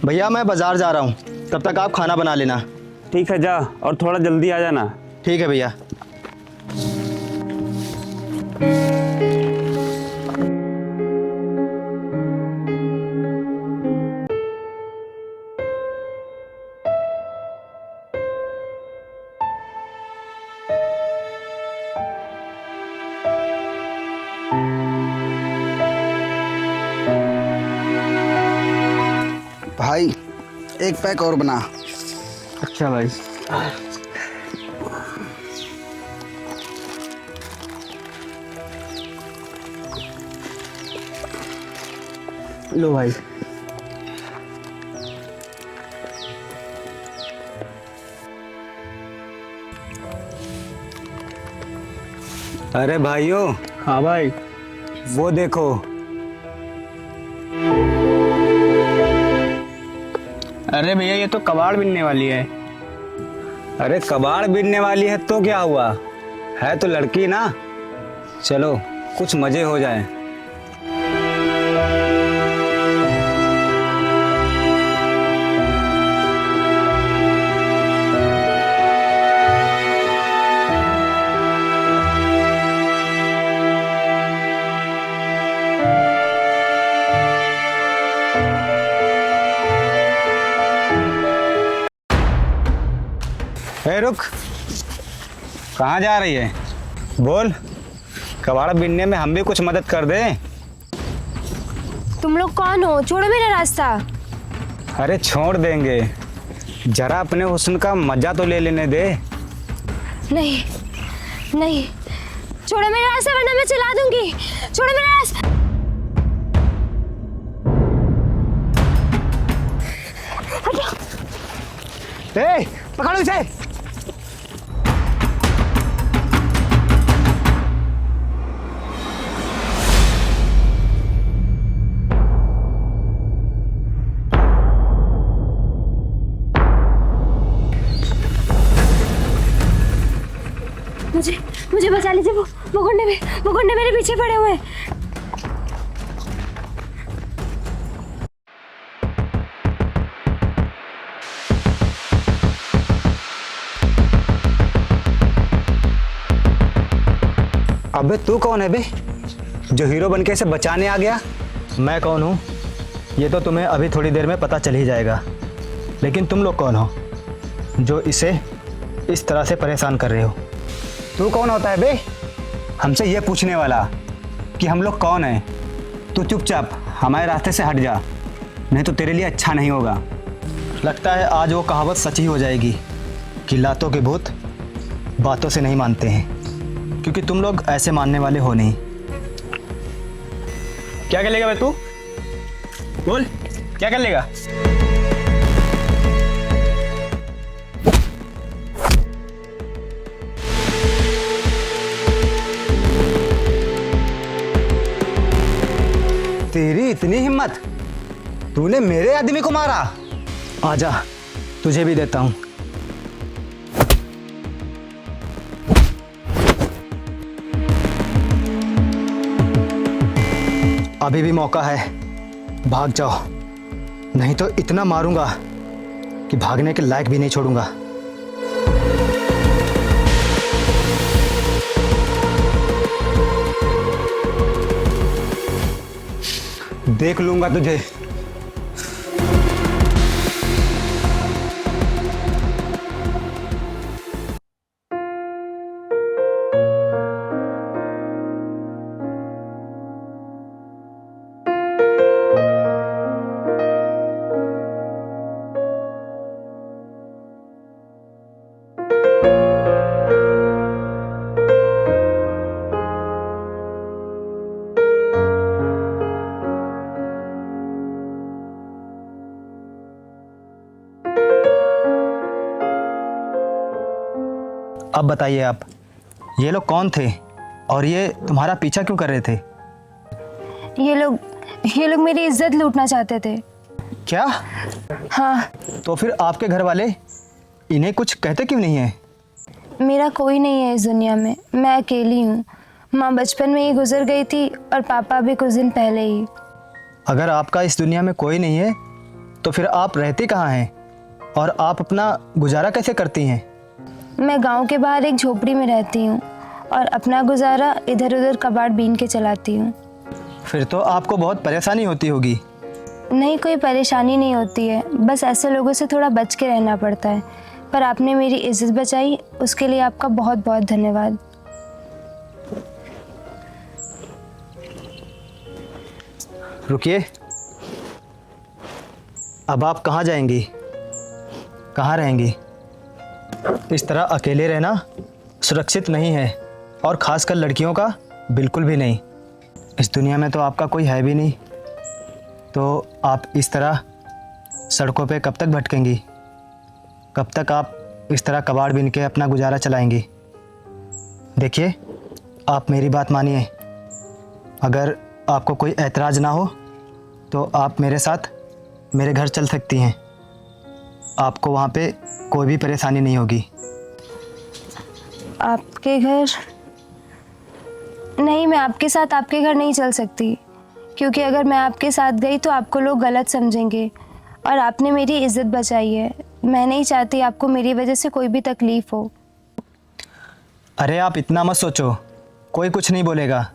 भैया मैं बाजार जा रहा हूँ, तब तक आप खाना बना लेना। ठीक है, जा और थोड़ा जल्दी आ जाना। ठीक है भैया। भाई एक पैक और बना। अच्छा भाई। लो भाई। अरे भाइयों। हाँ भाई। वो देखो। अरे भैया ये तो कबाड़ बिनने वाली है। अरे कबाड़ बिनने वाली है तो क्या हुआ, है तो लड़की ना। चलो कुछ मजे हो जाए। रुक, कहाँ जा रही है? बोल, कबाड़ बिनने में हम भी कुछ मदद कर दें। तुम लोग कौन हो? छोड़ो मेरा रास्ता। अरे छोड़ देंगे, जरा अपने हुस्न का मजा तो ले लेने दे। नहीं नहीं, छोड़ो मेरा रास्ता वरना मैं चला दूंगी। छोड़ो मेरा रास्ता। ए, पकड़ो इसे। मुझे बचा लीजिए। वो गुंडे मेरे पीछे पड़े हुए हैं। अबे तू कौन है बे, जो हीरो बनके इसे बचाने आ गया? मैं कौन हूँ ये तो तुम्हें अभी थोड़ी देर में पता चल ही जाएगा, लेकिन तुम लोग कौन हो जो इसे इस तरह से परेशान कर रहे हो? तू कौन होता है बे हमसे ये पूछने वाला कि हम लोग कौन हैं? तू चुपचाप हमारे रास्ते से हट जा, नहीं तो तेरे लिए अच्छा नहीं होगा। लगता है आज वो कहावत सच ही हो जाएगी कि लातों के भूत बातों से नहीं मानते हैं, क्योंकि तुम लोग ऐसे मानने वाले हो नहीं। क्या कर लेगा भाई तू? बोल, क्या कर लेगा? तेरी इतनी हिम्मत, तूने मेरे आदमी को मारा? आजा, तुझे भी देता हूं। अभी भी मौका है, भाग जाओ, नहीं तो इतना मारूंगा कि भागने के लायक भी नहीं छोड़ूंगा। देख लूंगा तुझे। अब बताइए आप, ये लोग कौन थे और ये तुम्हारा पीछा क्यों कर रहे थे? ये लोग मेरी इज्जत लूटना चाहते थे। क्या? हाँ। तो फिर आपके घर वाले इन्हें कुछ कहते क्यों नहीं है? मेरा कोई नहीं है इस दुनिया में, मैं अकेली हूँ। माँ बचपन में ही गुजर गई थी और पापा भी कुछ दिन पहले ही। अगर आपका इस दुनिया में कोई नहीं है तो फिर आप रहती कहाँ हैं और आप अपना गुजारा कैसे करती हैं? मैं गांव के बाहर एक झोपड़ी में रहती हूँ और अपना गुजारा इधर उधर कबाड़ बीन के चलाती हूँ। फिर तो आपको बहुत परेशानी होती होगी। नहीं, कोई परेशानी नहीं होती है, बस ऐसे लोगों से थोड़ा बच के रहना पड़ता है। पर आपने मेरी इज्जत बचाई, उसके लिए आपका बहुत बहुत धन्यवाद। रुकिए, अब आप कहाँ जाएंगी, कहाँ रहेंगी? इस तरह अकेले रहना सुरक्षित नहीं है, और ख़ासकर लड़कियों का बिल्कुल भी नहीं। इस दुनिया में तो आपका कोई है भी नहीं, तो आप इस तरह सड़कों पे कब तक भटकेंगी? कब तक आप इस तरह कबाड़ बीन के अपना गुजारा चलाएंगी? देखिए, आप मेरी बात मानिए। अगर आपको कोई ऐतराज़ ना हो तो आप मेरे साथ मेरे घर चल सकती हैं। आपको वहाँ पे कोई भी परेशानी नहीं होगी। आपके घर? नहीं, मैं आपके साथ आपके घर नहीं चल सकती, क्योंकि अगर मैं आपके साथ गई तो आपको लोग गलत समझेंगे, और आपने मेरी इज्जत बचाई है। मैं नहीं चाहती आपको मेरी वजह से कोई भी तकलीफ़ हो। अरे आप इतना मत सोचो, कोई कुछ नहीं बोलेगा।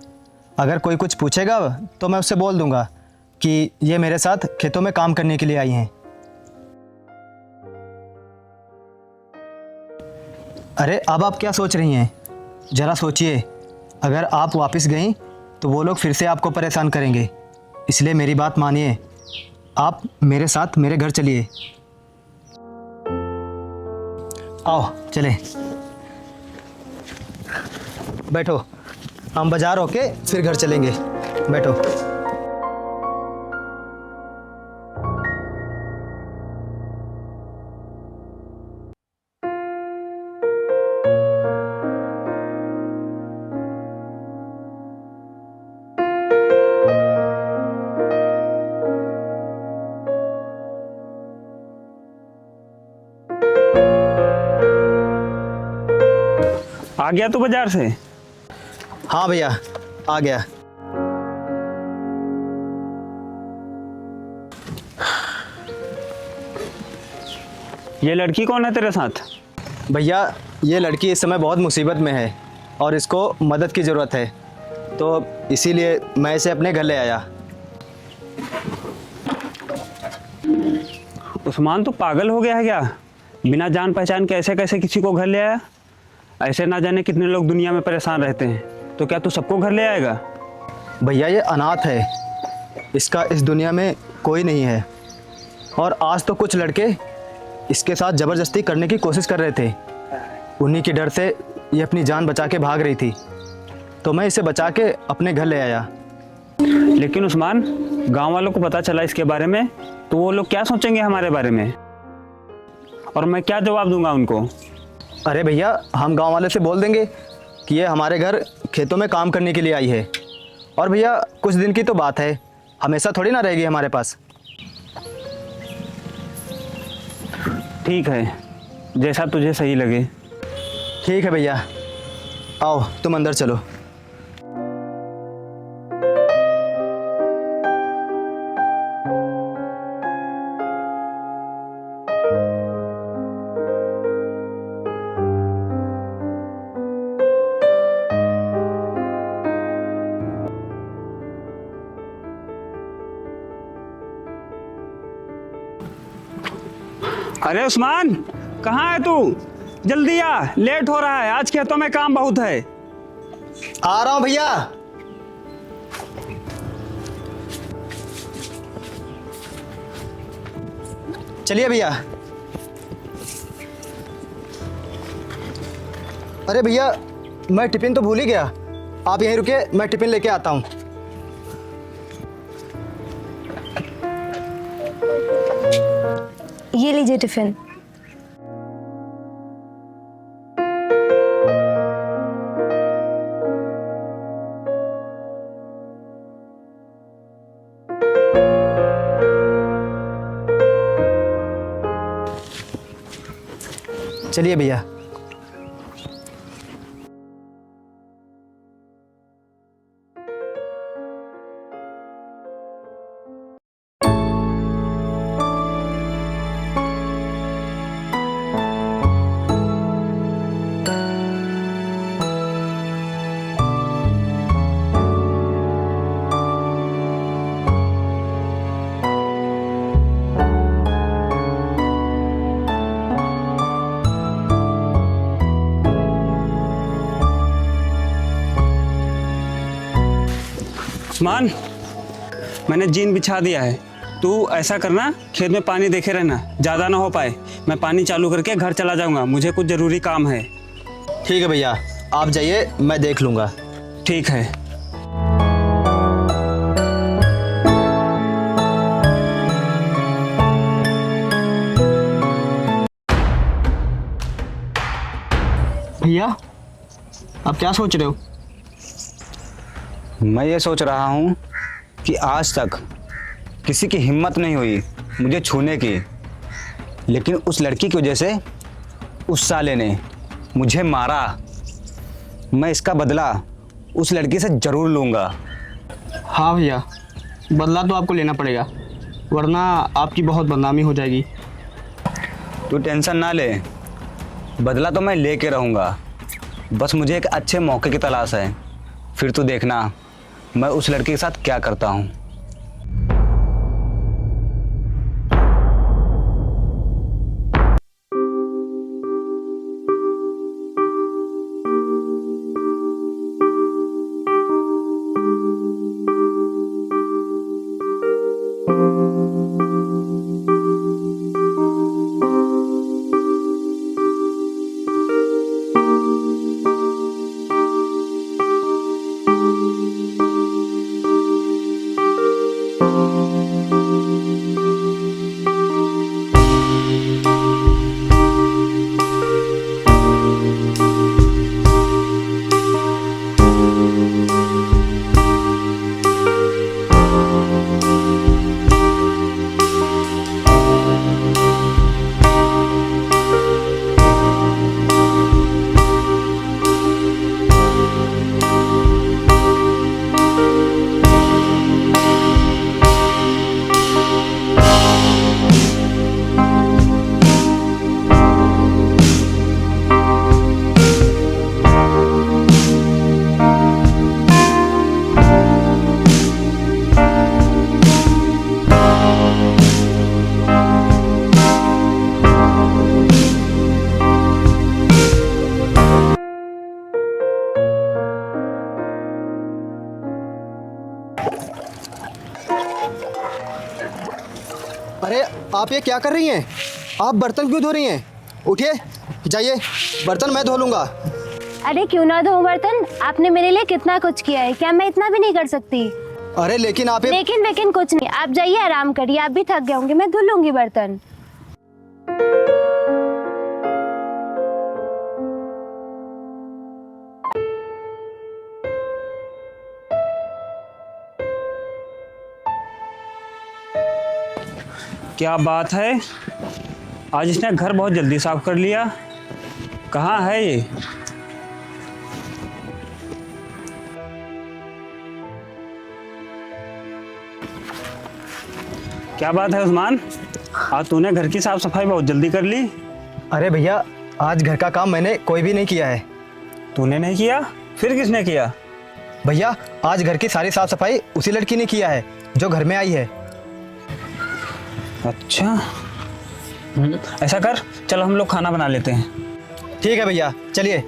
अगर कोई कुछ पूछेगा तो मैं उससे बोल दूंगा कि ये मेरे साथ खेतों में काम करने के लिए आई हैं। अरे अब आप क्या सोच रही हैं? ज़रा सोचिए, अगर आप वापस गईं तो वो लोग फिर से आपको परेशान करेंगे। इसलिए मेरी बात मानिए, आप मेरे साथ मेरे घर चलिए। आओ चलें। बैठो, हम बाजार होके फिर घर चलेंगे। बैठो। आ गया तू बाजार से? हाँ भैया, आ गया। ये लड़की कौन है तेरे साथ? भैया, ये लड़की इस समय बहुत मुसीबत में है और इसको मदद की ज़रूरत है, तो इसीलिए मैं इसे अपने घर ले आया। उस्मान, तू पागल हो गया है क्या? बिना जान पहचान के ऐसे कैसे किसी को घर ले आया? ऐसे ना जाने कितने लोग दुनिया में परेशान रहते हैं, तो क्या तू सबको घर ले आएगा? भैया, ये अनाथ है, इसका इस दुनिया में कोई नहीं है, और आज तो कुछ लड़के इसके साथ ज़बरदस्ती करने की कोशिश कर रहे थे। उन्हीं के डर से ये अपनी जान बचा के भाग रही थी, तो मैं इसे बचा के अपने घर ले आया। लेकिन उस्मान, गांव वालों को पता चला इसके बारे में तो वो लोग क्या सोचेंगे हमारे बारे में, और मैं क्या जवाब दूंगा उनको? अरे भैया, हम गांव वाले से बोल देंगे कि ये हमारे घर खेतों में काम करने के लिए आई है, और भैया कुछ दिन की तो बात है, हमेशा थोड़ी ना रहेगी हमारे पास। ठीक है, जैसा तुझे सही लगे। ठीक है भैया, आओ तुम अंदर चलो। अरे उस्मान, कहाँ है तू? जल्दी आ, लेट हो रहा है, आज खेतों में काम बहुत है। आ रहा हूँ भैया। चलिए भैया। अरे भैया, मैं टिफिन तो भूल ही गया, आप यहीं रुकिए, मैं टिफिन लेके आता हूँ। ये लीजिए टिफ़िन। चलिए भैया। उस्मान, मैंने जीन बिछा दिया है। तू ऐसा करना, खेत में पानी देखे रहना, ज़्यादा ना हो पाए। मैं पानी चालू करके घर चला जाऊंगा, मुझे कुछ ज़रूरी काम है। ठीक है भैया, आप जाइए, मैं देख लूँगा। ठीक है। भैया, आप क्या सोच रहे हो? मैं ये सोच रहा हूँ कि आज तक किसी की हिम्मत नहीं हुई मुझे छूने की, लेकिन उस लड़की की वजह से उस साले ने मुझे मारा। मैं इसका बदला उस लड़की से ज़रूर लूँगा। हाँ भैया, बदला तो आपको लेना पड़ेगा, वरना आपकी बहुत बदनामी हो जाएगी। तू टेंशन ना ले, बदला तो मैं लेके रहूँगा। बस मुझे एक अच्छे मौके की तलाश है, फिर तू देखना मैं उस लड़के के साथ क्या करता हूँ। अरे आप ये क्या कर रही हैं? आप बर्तन क्यों धो रही हैं? उठिए, जाइए, बर्तन मैं धो लूँगा। अरे क्यों ना धो बर्तन, आपने मेरे लिए कितना कुछ किया है, क्या मैं इतना भी नहीं कर सकती? अरे लेकिन आप लेकिन कुछ नहीं, आप जाइए आराम करिए, आप भी थक गए होंगे, मैं धुल लूंगी बर्तन। क्या बात है, आज इसने घर बहुत जल्दी साफ कर लिया। कहाँ है ये? क्या बात है उस्मान, आज तूने घर की साफ सफाई बहुत जल्दी कर ली। अरे भैया, आज घर का काम मैंने कोई भी नहीं किया है। तूने नहीं किया, फिर किसने किया? भैया, आज घर की सारी साफ सफाई उसी लड़की ने किया है जो घर में आई है। अच्छा, ऐसा कर, चलो हम लोग खाना बना लेते हैं। ठीक है भैया, चलिए।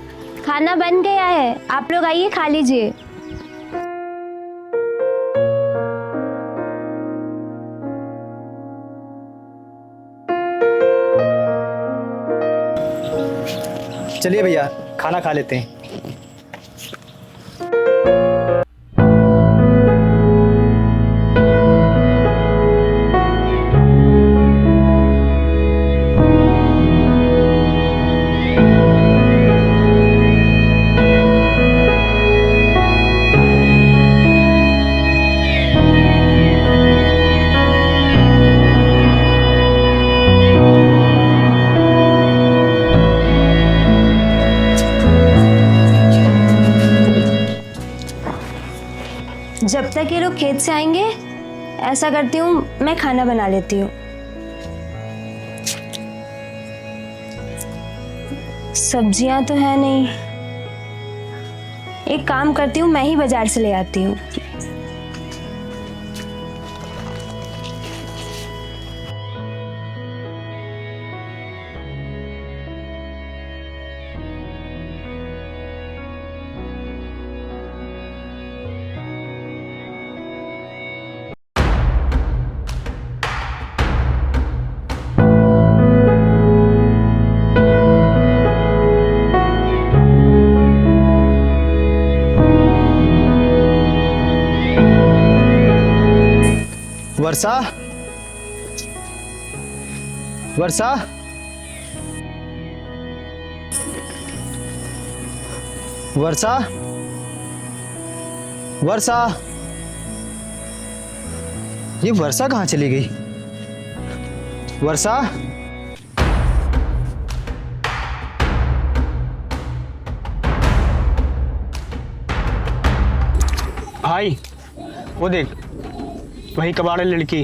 खाना बन गया है, आप लोग आइए खा लीजिए। चलिए भैया, खाना खा लेते हैं। जब तक ये लोग खेत से आएंगे, ऐसा करती हूँ मैं खाना बना लेती हूँ। सब्जियां तो है नहीं, एक काम करती हूँ, मैं ही बाजार से ले आती हूँ। वर्षा, वर्षा, वर्षा, वर्षा। ये वर्षा कहाँ चली गई? वर्षा, भाई वो देख, वही कबाड़ है लड़की।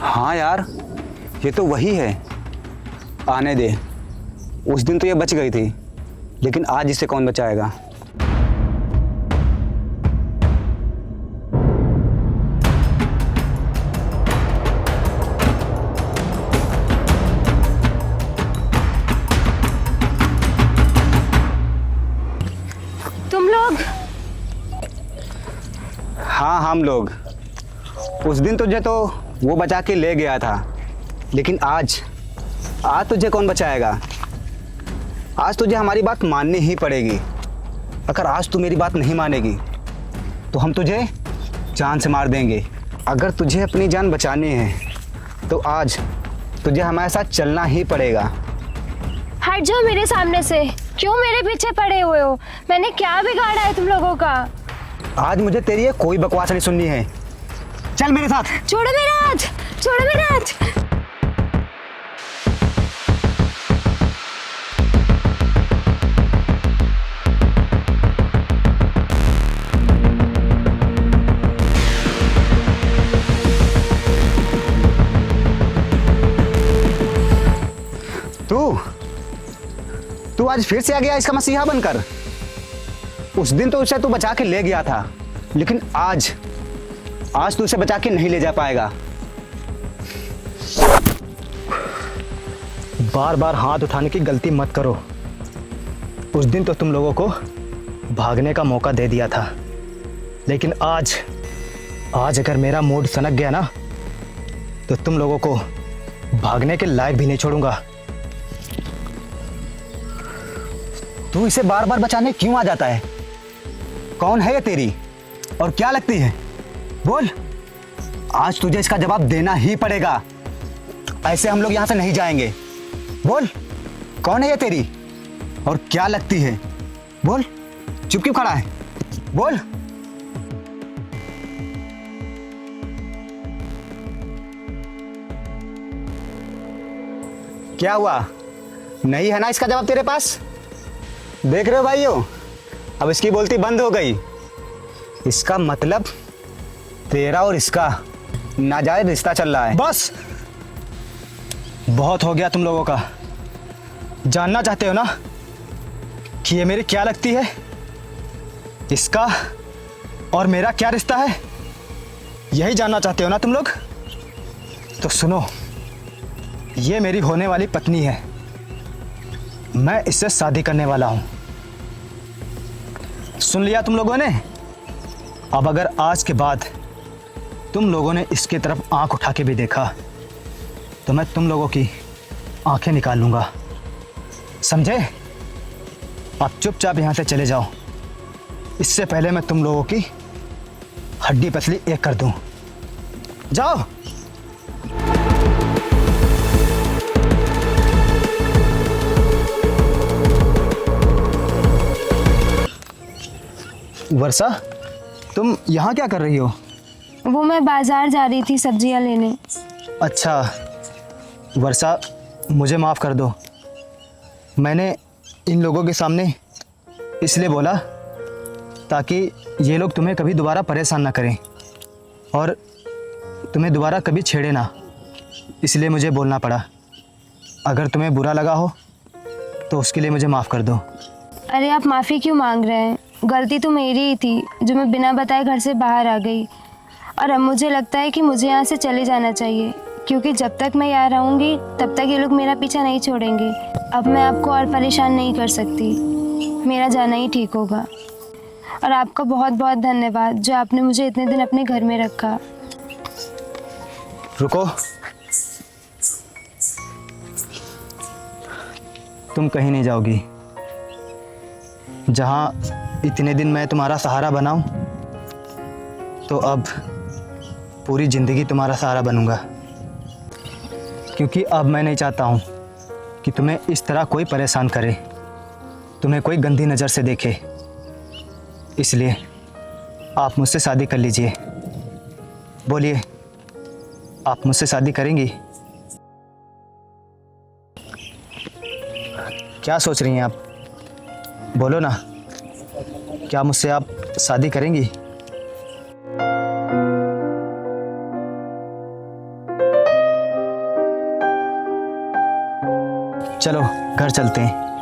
हाँ यार, ये तो वही है। आने दे। उस दिन तो ये बच गई थी, लेकिन आज इसे कौन बचाएगा? तुम लोग? हाँ, हम लोग। उस दिन तुझे तो वो बचा के ले गया था, लेकिन आज तुझे कौन बचाएगा? आज तुझे हमारी बात माननी ही पड़ेगी। अगर आज तू मेरी बात नहीं मानेगी तो हम तुझे जान से मार देंगे। अगर तुझे अपनी जान बचानी है तो आज तुझे हमारे साथ चलना ही पड़ेगा। हट जाओ मेरे सामने से। क्यों मेरे पीछे पड़े हुए हो? मैंने क्या बिगाड़ा है तुम लोगों का? आज मुझे तेरी ये कोई बकवास नहीं सुननी है। चल मेरे साथ। छोड़ो मेरा हाथ, छोड़ो मेरा हाथ। तू आज फिर से आ गया इसका मसीहा बनकर। उस दिन तो उसे तू बचा के ले गया था, लेकिन आज तू उसे बचा के नहीं ले जा पाएगा। बार बार हाथ उठाने की गलती मत करो। उस दिन तो तुम लोगों को भागने का मौका दे दिया था, लेकिन आज अगर मेरा मूड सनक गया ना तो तुम लोगों को भागने के लायक भी नहीं छोड़ूंगा। तू इसे बार बार बचाने क्यों आ जाता है? कौन है ये तेरी और क्या लगती है? बोल, आज तुझे इसका जवाब देना ही पड़ेगा। ऐसे हम लोग यहां से नहीं जाएंगे। बोल, कौन है ये तेरी और क्या लगती है? बोल, चुप क्यों खड़ा है? बोल। क्या हुआ? नहीं है ना इसका जवाब तेरे पास? देख रहे हो भाइयों, अब इसकी बोलती बंद हो गई। इसका मतलब तेरा और इसका नाजायज रिश्ता चल रहा है। बस, बहुत हो गया तुम लोगों का। जानना चाहते हो ना कि ये मेरी क्या लगती है? इसका और मेरा क्या रिश्ता है? यही जानना चाहते हो ना तुम लोग? तो सुनो, ये मेरी होने वाली पत्नी है। मैं इससे शादी करने वाला हूं। सुन लिया तुम लोगों ने? अब अगर आज के बाद तुम लोगों ने इसकी तरफ आंख उठा के भी देखा तो मैं तुम लोगों की आंखें निकाल लूंगा, समझे? आप चुपचाप यहां से चले जाओ, इससे पहले मैं तुम लोगों की हड्डी पसली एक कर दूं। जाओ। वर्षा, तुम यहाँ क्या कर रही हो? वो मैं बाजार जा रही थी सब्जियां लेने। अच्छा वर्षा, मुझे माफ़ कर दो। मैंने इन लोगों के सामने इसलिए बोला ताकि ये लोग तुम्हें कभी दोबारा परेशान ना करें और तुम्हें दोबारा कभी छेड़े ना, इसलिए मुझे बोलना पड़ा। अगर तुम्हें बुरा लगा हो तो उसके लिए मुझे माफ़ कर दो। अरे आप माफ़ी क्यों मांग रहे हैं? गलती तो मेरी ही थी जो मैं बिना बताए घर से बाहर आ गई। और अब मुझे लगता है कि मुझे यहाँ से चले जाना चाहिए, क्योंकि जब तक मैं यहाँ रहूँगी तब तक ये लोग मेरा पीछा नहीं छोड़ेंगे। अब मैं आपको और परेशान नहीं कर सकती, मेरा जाना ही ठीक होगा। और आपका बहुत बहुत धन्यवाद जो आपने मुझे इतने दिन अपने घर में रखा। रुको, तुम कहीं नहीं जाओगी। जहाँ इतने दिन मैं तुम्हारा सहारा बनाऊं, तो अब पूरी ज़िंदगी तुम्हारा सहारा बनूंगा, क्योंकि अब मैं नहीं चाहता हूँ कि तुम्हें इस तरह कोई परेशान करे, तुम्हें कोई गंदी नज़र से देखे। इसलिए आप मुझसे शादी कर लीजिए। बोलिए, आप मुझसे शादी करेंगी? क्या सोच रही हैं आप? बोलो ना, क्या मुझसे आप शादी करेंगी? चलो घर चलते हैं।